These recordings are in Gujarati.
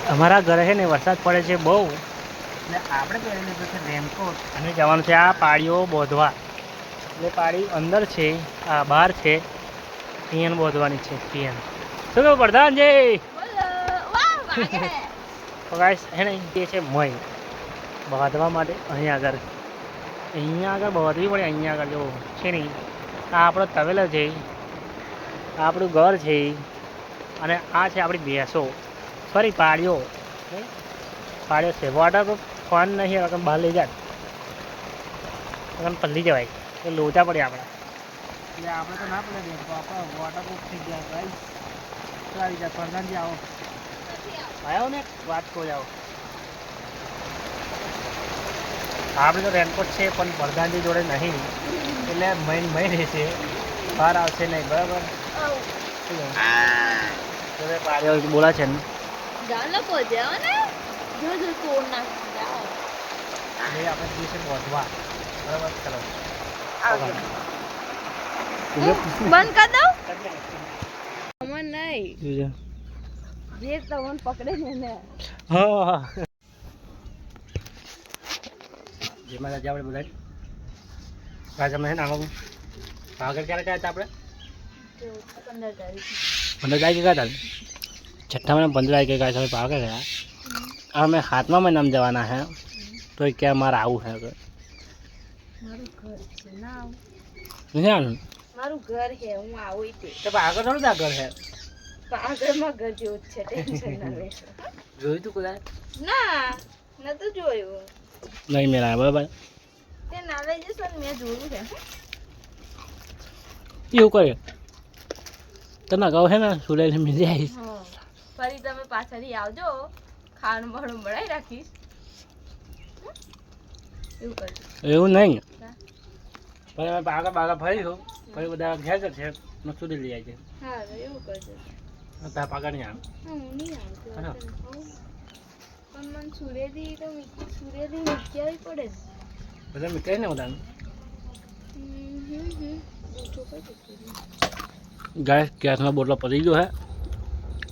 અમારા ઘરે છે ને વરસાદ પડે છે બહુ એટલે આપણે પહેરી લીધું છે રેનકોટ અને જવાનું છે આ પાળીઓ બોધવા એટલે પાળી અંદર છે આ બહાર છે પિયન બોધવાની છે પિયન શું કહું પ્રધાનજી તો ગાઈસ હે ને એ છે મય બાંધવા માટે અહીંયા આગળ બાંધવી પડે અહીંયા આગળ જો છે ને આ આપણો તવેલો છે આ આપણું ઘર છે અને આ છે આપણી ભેંસો સોરી પાળીઓ છે વોટર ફોન નહીં હવે બહાર લઈ જાય પલ્લી જવાય તો લોચા પડે આપણે એટલે આપણે તો ના પડે તો આપણે વોટરપ્રૂફ થઈ ગયા ગાઈસ તો આવી જાય પ્રધાનજી આવો આવ્યો ને વાત કહો જાઓ આપણે તો રેનકોટ છે પણ પ્રધાનજી જોડે નહીં એટલે મહિન રહેશે બહાર આવશે નહીં બરાબર પાળીઓ બોલા છે ને ગાલો પહોંચ્યો ને જો તોડ નાખી જાઓ એ આપણે જઈએ બોધવા બરાબર ચલો બંધ કર દઉં તમને નહીં જે તમને પકડે ને હા જેમાં રાજા આપણે બોલાય રાજામાં છે ને આમાં આગળ ક્યારે ગયા હતા આપણે 15 તારીખ 15 તારીખે ગયા હતા છઠ્ઠા મહિના 15 તારીખે ગયા હતા આગળ ગયા અમે 7મા મહિનામાં જવાના હે તો ક્યાં મારે આવું છે આગળ મારું ઘર છે ના નહીં આવું મારું ઘર છે હું આવું તે તો આગળ થોડું આગળ છે આગળમાં ઘર જેવું જ છે ટેન્શન ના લેશો જોયું તું કદાચ ના નતું જોયું નહીં મેળા બરાબર તે ના લઈ જશો ને મેં જોયું છે એવું કરે તમે કહો છે ને સુલેલી મિલી આવીશ ફરી તમે પાછળથી આવજો ખાવાનું બાણું બનાવી રાખીશ એવું કરજો એવું નહીં પણ અમે આગળ ફરીશું ફરી બધા ઘેર છે સુધી લઈ જાય છે હા એવું કરજો ત્યાં પાગળ નહીં આવે હું નહીં આવતો પણ મને સુરેથી તો સુરેથી મૂક્યાવી પડે બધા મીઠાઈ ને બધાને ગેસનો બોટલો પતી ગયો હે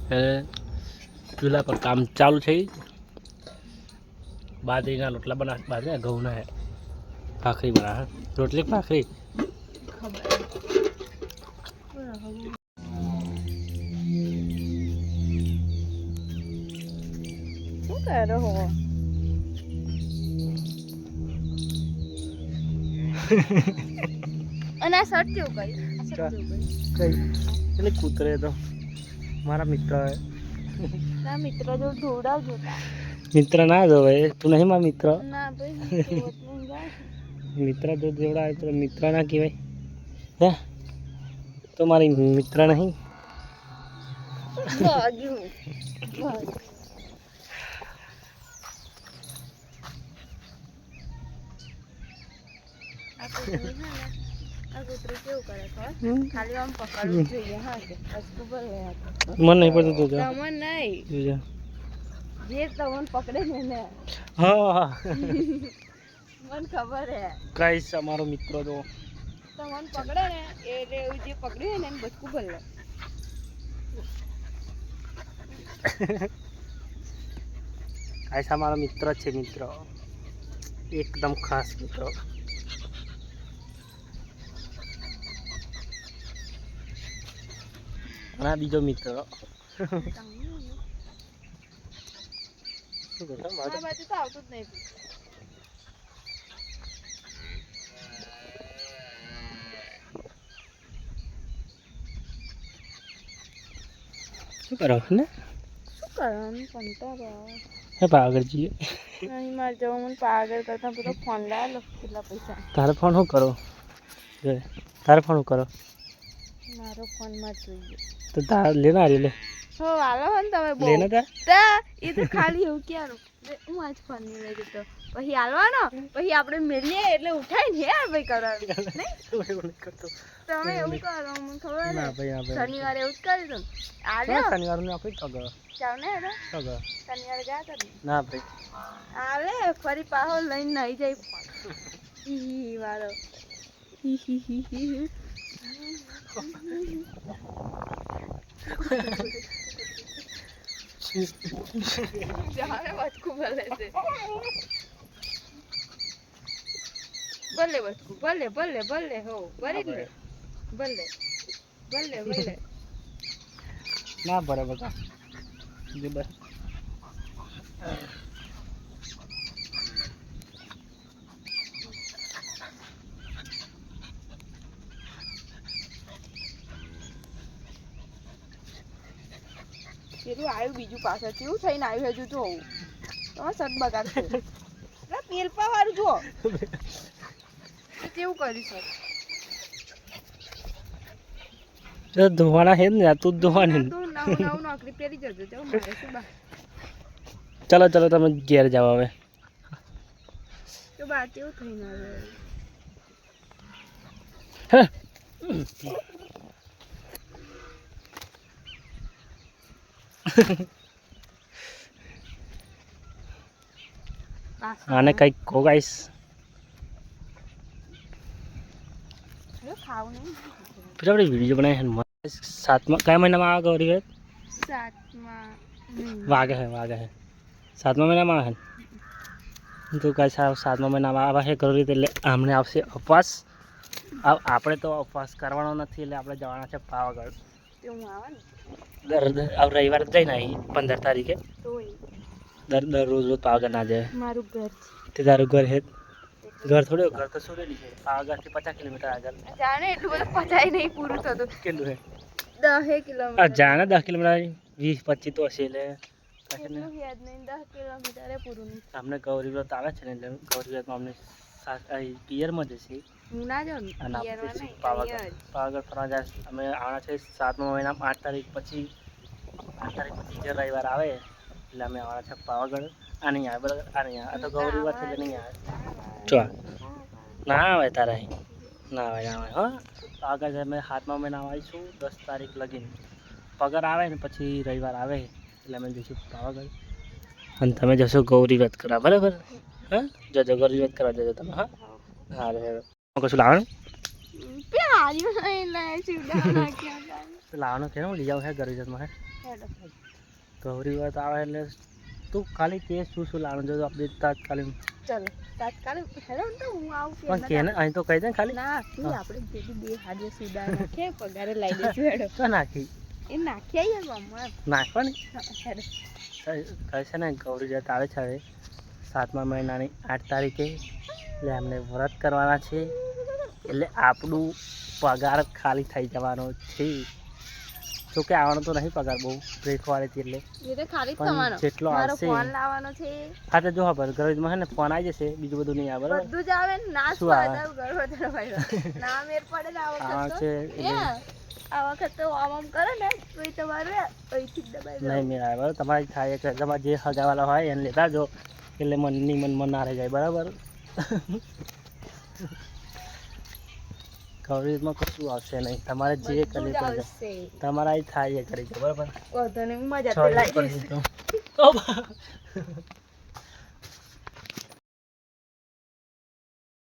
એટલે ચૂલા પર કામ ચાલુ છે બાજરીના રોટલા બના બાજરી ઘઉંના હે ભાખરી બના હે રોટલી ભાખરી શું કરો હો અને આ શર્ટ કેવું કર્યું કઈ એટલે કૂતરે તો મારા મિત્ર ના મિત્ર જો ધોવડાવજો મિત્ર ના જોવે તું નહીં મારા મિત્ર ના ભાઈ મિત્ર જો જોવડાવે તો મિત્ર ના કહેવાય હે તો મારી મિત્ર નહીં ખાલી આમ પકડવું જોઈએ હા કે અસ્કુબર મન નહીં પડતું તું તમને નહીં જે તમને પકડે ને હા મને ખબર હે કઈશ અમારો મિત્ર તો તમને પકડે ને એટલે એવું જે પકડ્યું ને એને બચકું ભરલે કઈશ અમારો મિત્ર છે મિત્ર એકદમ ખાસ મિત્ર અને આ બીજો મિત્ર શું કરતા આ બાજુ તો આવતું જ નહીં શું કરો ને શું કરવાનું કંટાળો હે પાગળ જઈએ અહીં મારે જવું મને પાગળ કરતા બધો ફોન લાવેલો કેટલા પૈસા તારે ફોન શું કરો તારે ફોન શું કરો મારો ફોન માં જોઈએ તો તારે લેના લે હો આલો ને તમે બહુ લેના તા એ તો ખાલી એવું ક્યારું હું આજ ફોન નહીં લઈ જતો પછી હાલવાનો પછી આપણે મેલીએ એટલે ઉઠાઈને યાર ભાઈ કરવાનું નહીં તમે એવું કરો મને ખબર ના ભાઈ શનિવારે એવું જ કરી દઉં આલ્યો શનિવાર ને આપણે તો ચાવ ને તો શનિવારે ગયા હતા ના ભાઈ આલે ફરી પાહો લઈને નહીં જાય ફોન હી વાળો હી હી હી હી જાણે બચકું ભલે છે ભલે બચકું ભલે ભલે ભલે હો ભરી લે ભલે ભલે ભલે ના ભરે બકા જે બસ પેલું આવ્યું બીજું પાછળ કેવું થઈને આવ્યું હજુ જો તમારે સટ બગાડશે પેલપા વાળું જો કેવું કર્યું સર તો ધોવાના હે ને તું જ ધોવાની તું નવું નોકરી પહેરી જજો તો મારે શું બા ચલો ચલો તમે ઘેર જાઓ હવે તો બા કેવું થઈને આવ્યું હે આને કંઈક કહો ગાઈસ ખાવું નહીં પછી આપણે વિડીયો બનાવી છે સાતમા કયા મહિનામાં આવે ગૌરી વ્રત સાતમા વાગે હે સાતમા મહિનામાં આવે છે તો કાંઈ સાતમા મહિનામાં આવે છે ગૌરી એટલે અમને આવશે ઉપવાસ આપણે તો ઉપવાસ કરવાનો નથી એટલે આપણે જવાના છે પાવાગઢ તે હું આવે ને રવિવારે જઈને આવી 15 તારીખે દરરોજ રોજ પાવાગઢ ના જાય મારું ઘર તે તારું ઘર હે ઘર થોડું ઘર તો સુરેલી છે પાવાગઢથી 50 કિલોમીટર આગળ જાણે એટલું બધું પચાઈ નહીં પૂરું થતું કેટલું હે 10 કિલોમીટર જાણે 10 કિલોમીટર 20-25 તો હશે એટલે એટલું યાદ નહીં 10 કિલોમીટર એ પૂરું નહીં અમને ગૌરી વ્રત આવે છે ને એટલે ગૌરી વ્રતમાં અમને પિયરમાં જશે હું ના જાઉં ને અને પિયરમાં આપણે નહીં, પાવાગઢ અહીંયા જ. પાવાગઢ ફરવા જાય અમે આવવાના છે 7મા મહિનામાં 8 તારીખ પછી 8 તારીખ પછી જે રવિવાર આવે એટલે અમે આવવાના છે પાવાગઢ આ નહીં આવે બરાબર આ નહીં આવે આ તો ગૌરી વ્રત એટલે નહીં આવે જો ના આવે તારે ના આવે હો પાવાગઢ અમે 7મા મહિનામાં આવીશું 10 તારીખ લગીને પગાર આવે ને પછી રવિવાર આવે એટલે અમે જઈશું પાવાગઢ અને તમે જશો ગૌરી વ્રત કરવા બરાબર હા જજો ગૌરી વ્રત કરવા જજો તમે હા હા રે કશું લાવવાનું પ્યાર્યું નહીં લાય સીધા નાખ્યા કાંઈ. તો લાવવાનું કે લઈ જાવ હે ગૌરી વ્રતમાં હે હેડો. ગૌરી વ્રત આવે એટલે તું ખાલી તે શું લાવવાનું જો આપણે તાત્કાલિક ચલો તાત્કાલિક હેડો ને તો હું આવું પણ કે ને અહીં તો કહી દે ને ખાલી ના તું આપણે પેલી બે હાજર સીધા નાખે પગારે લઈ દઈશું હેડો તો નાખી એ નાખી આવીએ મમ્મા નાખવાની હેડો કહે છે ને ગૌરી વ્રત આવે છે હવે 7મા મહિનાની 8 તારીખે એટલે અમને વ્રત કરવાના છે એટલે આપણું પગાર ખાલી થઈ જવાનો છે તો કે આવવાનો તો નહીં પગાર બહુ બ્રેક વાળીથી એટલે એ તો ખાલી પણ થવાનો જેટલો મારો આવશે ફોન લાવવાનો છે હા તો જો ખબર ગરજમાં હે ને ફોન આવી જશે બીજું બધું નહીં આવે બરાબર બધું જ આવે ને ના શું આવે? ના મેર પડે ને આ આ વખત છે તો એ, આ વખત તો આમ કરે ને તો એ તમારે અહીંથી જ દબાઈ નહીં મેળ આવે બરાબર તમારી થાય કે તમારે જે હગાવાલા હોય એને લેતા જો એટલે મનની મનમાં ના રહી જાય બરાબર ગૌરીમાં કશું આવશે નહીં તમારે જે બધું કરી જ કરજો આવશે. તમારા એ થાય એ કરી દો બરાબર વાંધો નહીં, મજા છ તો લાગી કરી દીધું.